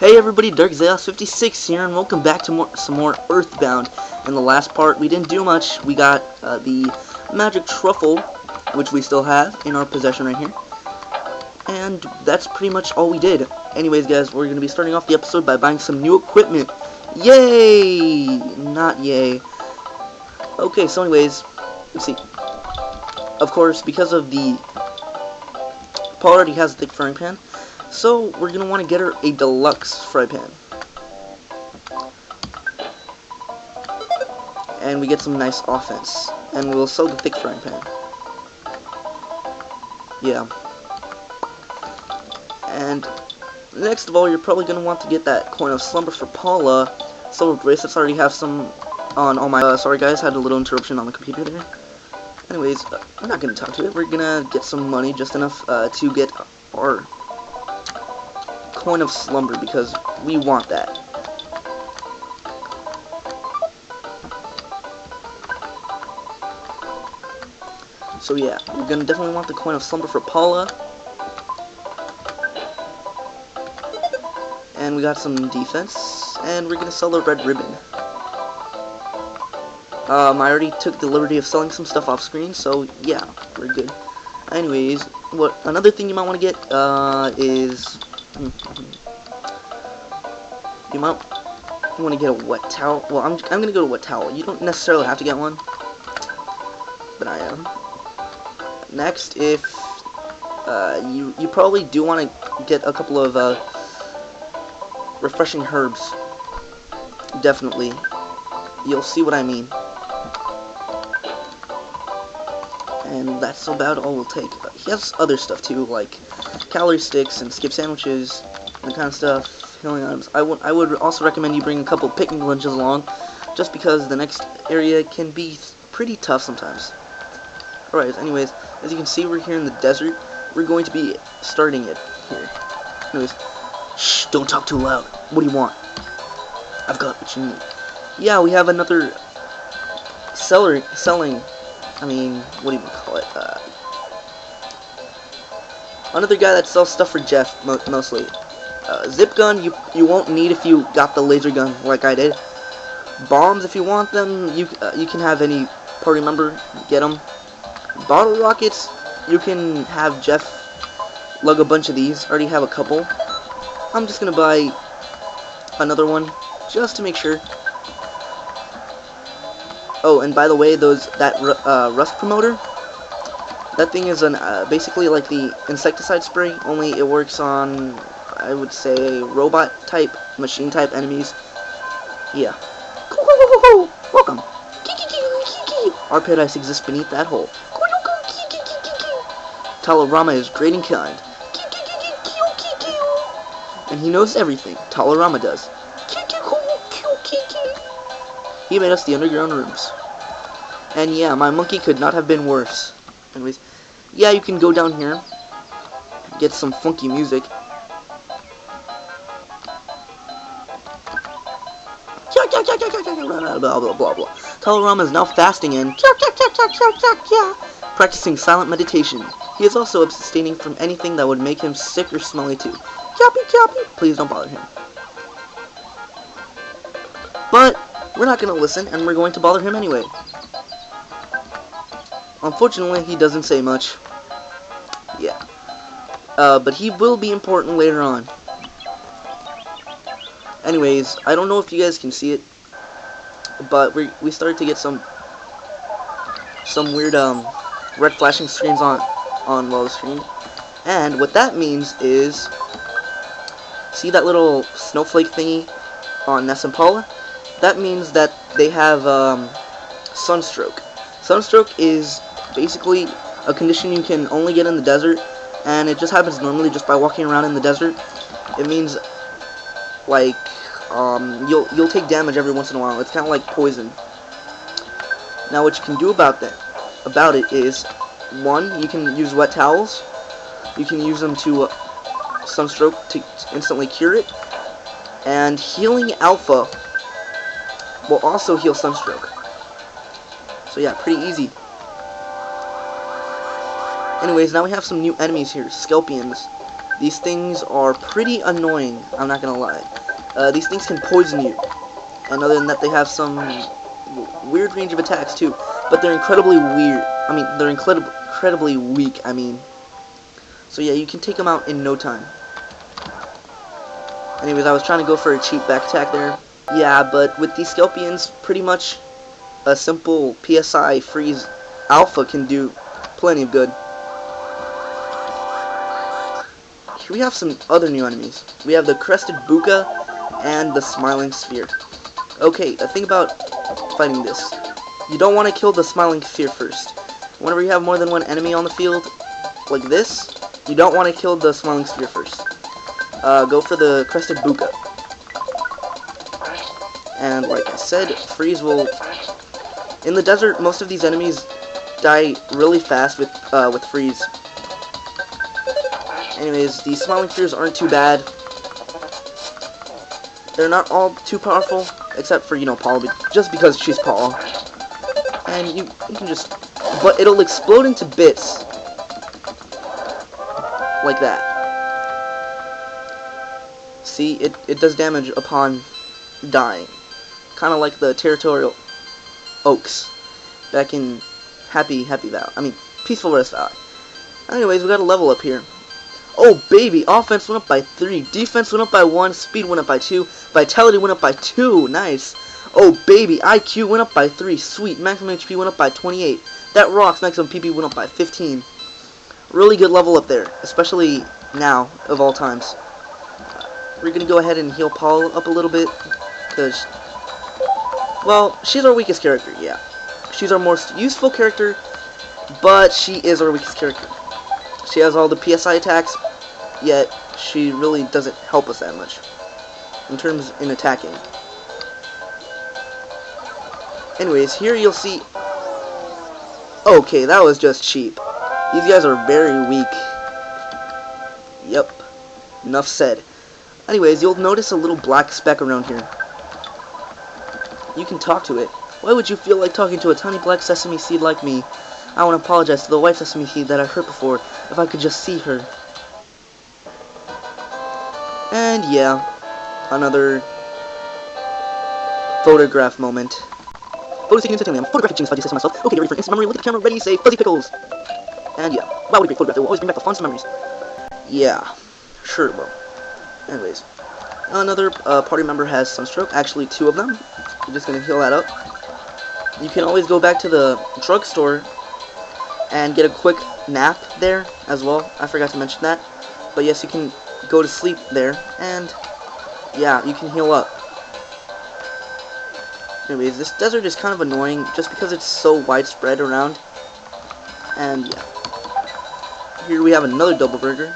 Hey everybody, DarkZaos56 here, and welcome back to some more Earthbound. In the last part, we didn't do much. We got the magic truffle, which we still have in our possession right here. And that's pretty much all we did. Anyways, guys, we're going to be starting off the episode by buying some new equipment. Yay! Not yay. Okay, so anyways, let's see. Of course, because of the... Paul already has a thick frying pan. So, we're going to want to get her a deluxe fry pan. And we get some nice offense. And we'll sell the thick frying pan. Yeah. And, next of all, you're probably going to want to get that coin of slumber for Paula. Silver bracelets, I already have some on all my... sorry guys, had a little interruption on the computer there. Anyways, we're not going to talk to it. We're going to get some money, just enough to get our... coin of slumber, because we want that. So yeah, we're gonna definitely want the coin of slumber for Paula. And we got some defense, and we're gonna sell the red ribbon. I already took the liberty of selling some stuff off screen, so yeah, we're good. Anyways, another thing you might want to get is you might want to get a wet towel. Well, I'm gonna go to wet towel. You don't necessarily have to get one, but I am. Next, if you probably do want to get a couple of refreshing herbs. Definitely, you'll see what I mean. And that's about all we'll take. He has other stuff too, like calorie sticks and skip sandwiches, and that kind of stuff, healing items. I would also recommend you bring a couple picnic lunches along, just because the next area can be pretty tough sometimes. Alright, anyways, as you can see, we're here in the desert. We're going to be starting it here. Anyways, shh, don't talk too loud. What do you want? I've got what you need. Yeah, we have another selling. I mean, what do you call it? Another guy that sells stuff for Jeff, mostly. Zip gun, you won't need if you got the laser gun, like I did. Bombs, if you want them, you can have any party member get them. Bottle rockets, you can have Jeff lug a bunch of these. I already have a couple. I'm just gonna buy another one, just to make sure. Oh, and by the way, that rust promoter, that thing is basically like the insecticide spray, only it works on, I would say, robot type, machine type enemies. Yeah. Welcome. Our paradise exists beneath that hole. Talarama is great and kind. And he knows everything. Talarama does. He made us the underground rooms. And yeah, my monkey could not have been worse. Anyways, yeah, you can go down here, get some funky music. Blah blah blah blah. Talarama is now fasting and practicing silent meditation. He is also abstaining from anything that would make him sick or smelly too. Please don't bother him. But we're not going to listen, and we're going to bother him anyway. Unfortunately, he doesn't say much. Yeah. But he will be important later on. Anyways, I don't know if you guys can see it, but we started to get some weird red flashing screens on the screen. And what that means is, see that little snowflake thingy on Ness and Paula? That means that they have sunstroke. Sunstroke is basically a condition you can only get in the desert, and it just happens normally just by walking around in the desert. It means like you'll take damage every once in a while. It's kind of like poison. Now what you can do about it is, one, you can use wet towels. You can use them to sunstroke to instantly cure it, and healing alpha will also heal sunstroke. So yeah, pretty easy. Anyways, now we have some new enemies here, Skelpions. These things are pretty annoying, I'm not gonna lie. These things can poison you. And other than that, they have some weird range of attacks too. But they're incredibly weird. I mean, they're incredibly weak, I mean. So yeah, you can take them out in no time. Anyways, I was trying to go for a cheap back attack there. Yeah, but with these Skelpions, pretty much a simple PSI freeze alpha can do plenty of good. Here we have some other new enemies. We have the Crested Buka and the Smiling Sphere. Okay, the thing about fighting this, you don't want to kill the Smiling Sphere first. Whenever you have more than one enemy on the field, like this, you don't want to kill the Smiling Sphere first. Go for the Crested Buka. And like I said, freeze will... In the desert, most of these enemies die really fast with freeze. Anyways, these Smiling Spheres aren't too bad. They're not all too powerful, except for, you know, Paul, just because she's Paul. And you can just... But it'll explode into bits. Like that. See, it does damage upon dying. Kind of like the Territorial Oaks back in Happy Valley. I mean, Peaceful Rest Valley. Anyways, we got a level up here. Oh, baby, offense went up by 3, defense went up by 1, speed went up by 2, vitality went up by 2, nice. Oh, baby, IQ went up by 3, sweet, maximum HP went up by 28. That rocks, maximum PP went up by 15. Really good level up there, especially now, of all times. We're going to go ahead and heal Paul up a little bit, because, well, she's our weakest character, yeah. She's our most useful character, but she is our weakest character. She has all the PSI attacks, yet she really doesn't help us that much in attacking. Anyways, here you'll see... Okay, that was just cheap. These guys are very weak. Yep. Enough said. Anyways, you'll notice a little black speck around here. You can talk to it. Why would you feel like talking to a tiny black sesame seed like me? I want to apologize to the white sesame seed that I hurt before, if I could just see her. And yeah, another photograph moment. Photos taken instantly. I'm a photographic genius if I do say so myself. Okay, get ready for instant memory. Look at the camera, ready, say Fuzzy Pickles. And yeah, wow, what a great photograph. It will always bring back the fondest memories. Yeah, sure it will. Anyways, another party member has sunstroke. Actually, 2 of them. We're just gonna heal that up. You can always go back to the drugstore and get a quick nap there as well. I forgot to mention that. But yes, you can go to sleep there, and yeah, you can heal up. Anyways, this desert is kind of annoying just because it's so widespread around. And yeah. Here we have another double burger.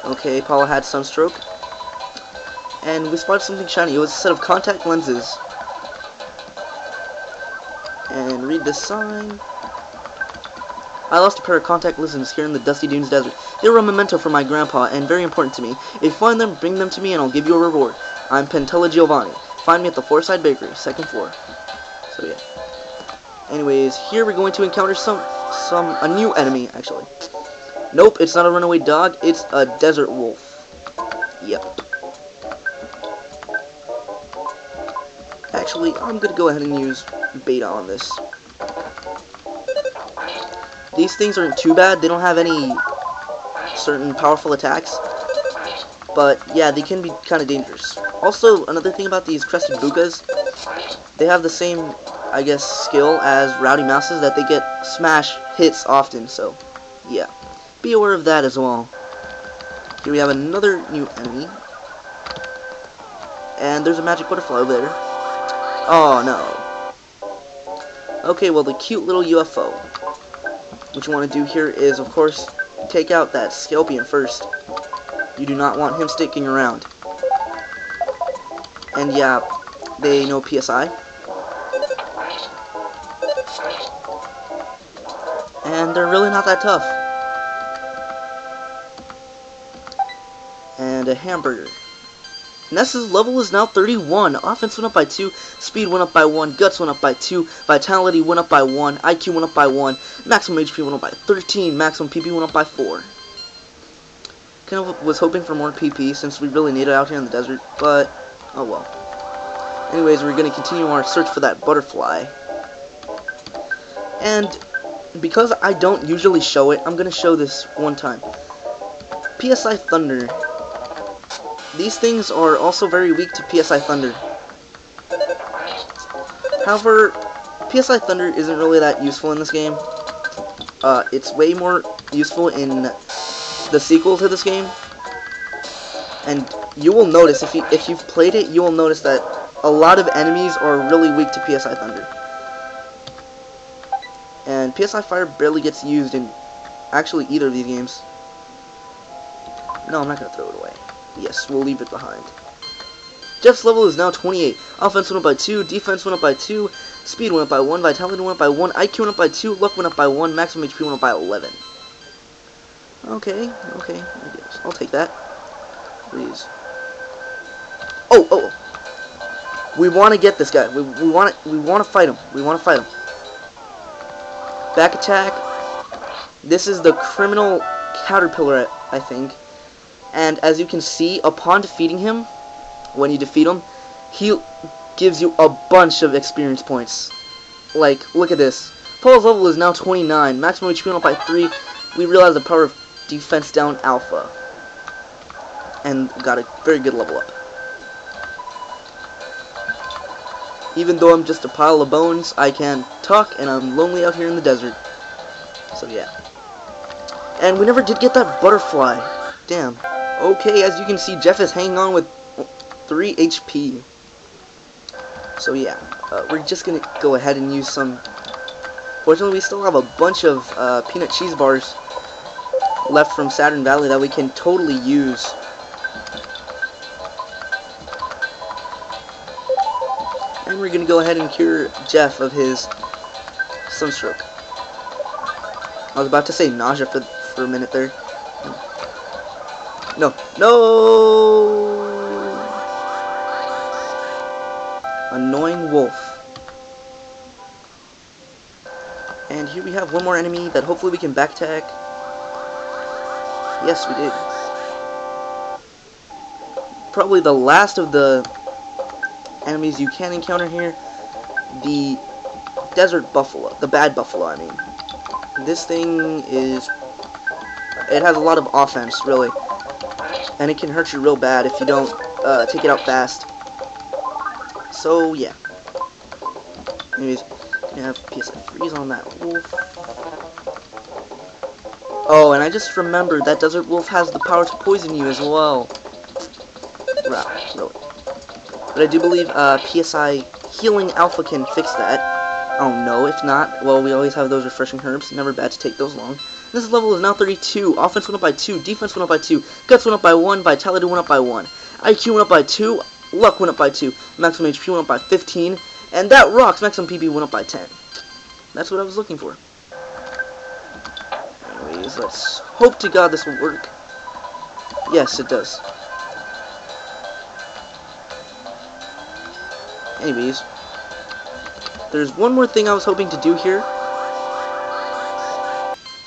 Okay, Paula had sunstroke. And we spotted something shiny. It was a set of contact lenses. And read this sign. I lost a pair of contact lenses here in the Dusty Dunes Desert. They were a memento for my grandpa and very important to me. If you find them, bring them to me and I'll give you a reward. I'm Pentella Giovanni. Find me at the Fourside Bakery, 2nd floor. So yeah. Anyways, here we're going to encounter a new enemy, actually. Nope, it's not a runaway dog, it's a desert wolf. Yep. Actually, I'm gonna go ahead and use beta on this. These things aren't too bad, they don't have any certain powerful attacks. But yeah, they can be kind of dangerous. Also, another thing about these Crested Bukas, they have the same, I guess, skill as Rowdy Mouses, that they get smash hits often, so yeah. Be aware of that as well. Here we have another new enemy. And there's a magic butterfly over there. Oh no. Okay, well, the cute little UFO. What you want to do here is, of course, take out that Skelpion first. You do not want him sticking around. And yeah, they know PSI. And they're really not that tough. And a hamburger. Ness's level is now 31. Offense went up by 2, speed went up by 1, guts went up by 2, vitality went up by 1, IQ went up by 1, maximum HP went up by 13, maximum PP went up by 4. Kind of was hoping for more PP since we really need it out here in the desert, but oh well. Anyways, we're going to continue our search for that butterfly. And because I don't usually show it, I'm going to show this one time. PSI Thunder. These things are also very weak to PSI Thunder. However, PSI Thunder isn't really that useful in this game. It's way more useful in the sequel to this game. And you will notice, if you've played it, you will notice that a lot of enemies are really weak to PSI Thunder. And PSI Fire barely gets used in actually either of these games. No, I'm not going to throw it away. Yes, we'll leave it behind. Jeff's level is now 28. Offense went up by 2, defense went up by 2, speed went up by 1, vitality went up by 1, IQ went up by 2, luck went up by 1, maximum HP went up by 11. Okay, I guess. I'll take that. Please. Oh. We want to get this guy. We want to fight him. We want to fight him. Back attack. This is the criminal caterpillar, I think. And as you can see, upon defeating him, when you defeat him, he gives you a bunch of experience points. Like, look at this. Paul's level is now 29. Maximum HP went up by 3. We realize the power of defense down alpha. And got a very good level up. Even though I'm just a pile of bones, I can talk, and I'm lonely out here in the desert. So yeah. And we never did get that butterfly. Damn. Okay, as you can see, Jeff is hanging on with 3 HP. So yeah, we're just gonna go ahead and use some. Fortunately, we still have a bunch of peanut cheese bars left from Saturn Valley that we can totally use. And we're gonna go ahead and cure Jeff of his sunstroke. I was about to say nausea for a minute there. No. Annoying wolf. And here we have one more enemy that hopefully we can back attack. Yes, we did. Probably the last of the enemies you can encounter here. The desert buffalo. The bad buffalo, I mean. This thing is... It has a lot of offense, really. And it can hurt you real bad if you don't take it out fast. So, yeah. Anyways, gonna have PSI freeze on that wolf. Oh, and I just remembered that desert wolf has the power to poison you as well. Wow, really. But I do believe PSI healing alpha can fix that. Oh no, if not, well, we always have those refreshing herbs. Never bad to take those long. This level is now 32. Offense went up by 2. Defense went up by 2. Guts went up by 1. Vitality went up by 1. IQ went up by 2. Luck went up by 2. Maximum HP went up by 15. And that rocks. Maximum PP went up by 10. That's what I was looking for. Anyways, let's hope to God this will work. Yes, it does. Anyways, there's one more thing I was hoping to do here.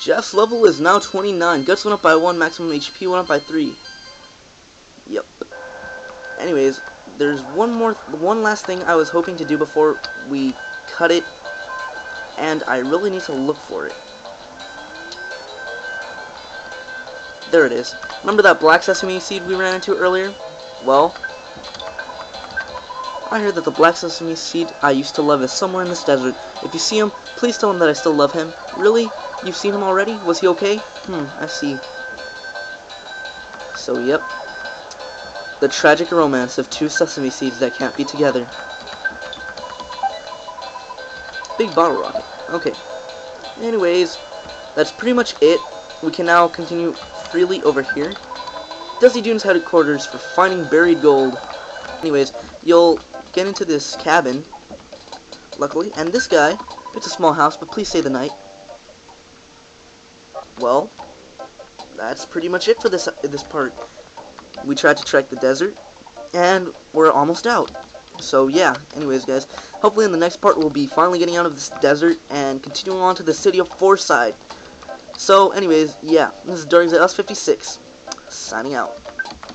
Jeff's level is now 29. Guts went up by 1. Maximum HP went up by 3. Yep. Anyways, there's one last thing I was hoping to do before we cut it, and I really need to look for it. There it is. Remember that black sesame seed we ran into earlier? Well, I heard that the black sesame seed I used to love is somewhere in this desert. If you see him, please tell him that I still love him. Really? You've seen him already? Was he okay? I see. So, yep. The tragic romance of 2 sesame seeds that can't be together. Big bottle rocket. Okay. Anyways, that's pretty much it. We can now continue freely over here. Dusty Dunes headquarters for finding buried gold. Anyways, you'll get into this cabin, luckily, and this guy, it's a small house, but please stay the night. Well, that's pretty much it for this part. We tried to trek the desert, and we're almost out. So yeah, anyways guys, hopefully in the next part we'll be finally getting out of this desert and continuing on to the city of Forside. So anyways, yeah, this is Dark's Us 56, signing out.